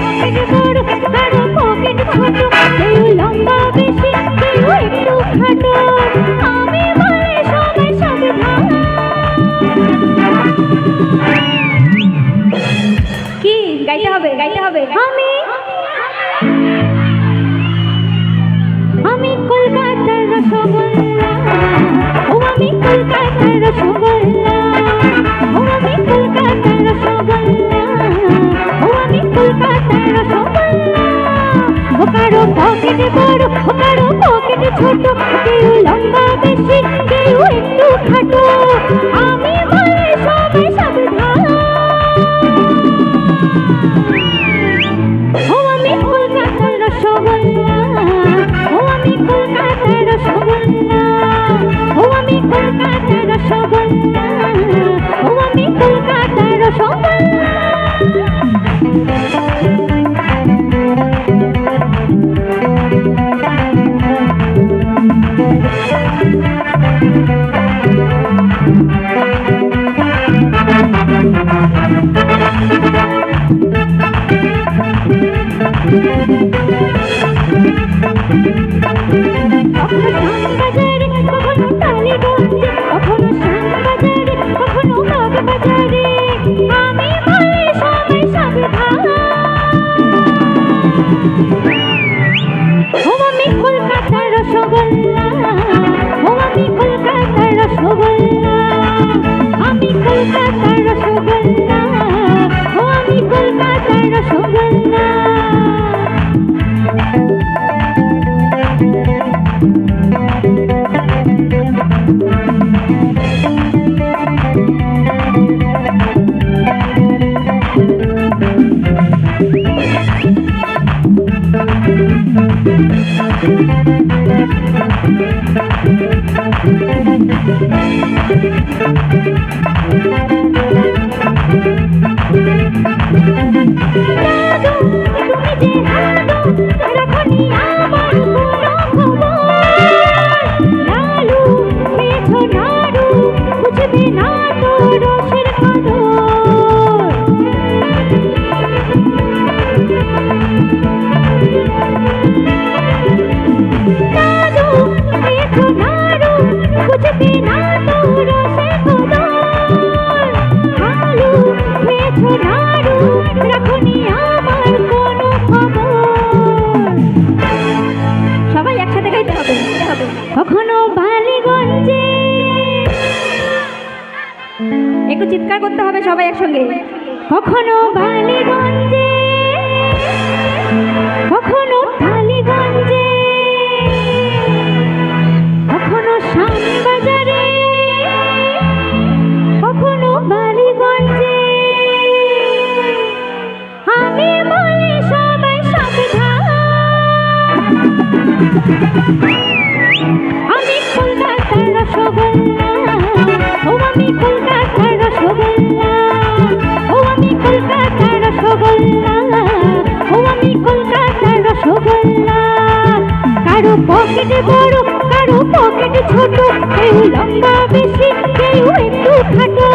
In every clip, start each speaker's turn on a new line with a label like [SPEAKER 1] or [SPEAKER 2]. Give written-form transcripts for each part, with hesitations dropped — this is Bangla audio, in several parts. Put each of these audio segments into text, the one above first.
[SPEAKER 1] পকেট বড় কারো পকেট ছোট, কেউ লম্বা বেশি কেউ একটু খাটো, আমি বলে সবাই সাবধান। কি গাইতে হবে গাইতে হবে? আমি কলকাতার রসগোল্লা, ও আমি কলকাতার রসগোল্লা, ও আমি কলকাতার রসগোল্লা, ও আমি কলকাতার রসগোল্লা। ও কারো পকেট বড় ও কারো পকেট ছোট, কেউ লম্বা বেশি কেউ একটু খাটো, আমি বলে সবাই সাবধান। ও আমি কলকাতার রসগোল্লা, ও আমি কলকাতার রসগোল্লা, ও আমি কলকাতার রসগোল্লা, ও আমি কলকাতার রসগোল্লা। কখনো শ্যামবাজারে কখনো টালিগঞ্জে, কখনো শ্যামবাজারে কখনো বাগবাজারে, আমি বলে সবাই সাবধান। ও আমি কলকাতার রসগোল্লা, ও আমি কলকাতার রসগোল্লা, আমি কলকাতার রসগোল্লা, ও আমি কলকাতার রসগোল্লা। কখনো বালিগঞ্জে, একটু চিৎকার করতে হবে সবাই একসঙ্গে। কখনো বালিগঞ্জে, কখনো টালিগঞ্জে, কখনো শ্যামবাজারে, কখনো বালিগঞ্জে, আমি বলি সবাই সাবধান। আমি কলকাতার রসগোল্লা, ও আমি কলকাতার রসগোল্লা, ও আমি কলকাতার রসগোল্লা, ও আমি কলকাতার রসগোল্লা। কারো পকেট বড় কারো পকেট ছোট, কেউ লম্বা বেশি কেউ একটু খাটো,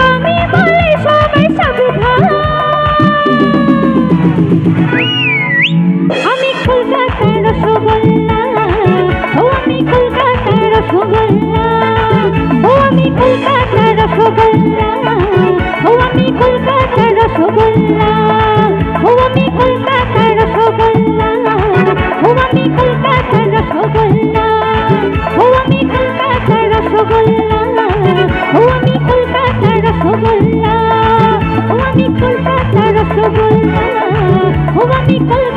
[SPEAKER 1] আমি বলি সবাই সাবধান। আমি কলকাতার রসগোল্লা, ও আমি কলকাতার রসগোল্লা, ও আমি কলকাতার রসগোল্লা, ও আমি কলকাতার রসগোল্লা, ও আমি কলকাতার রসগোল্লা, ও আমি কলকাতার রসগোল্লা, ও আমি কলকাতার রসগোল্লা, ও আমি কলকাতার রসগোল্লা, ও আমি কলকাতার রসগোল্লা, ও আমি কলকাতার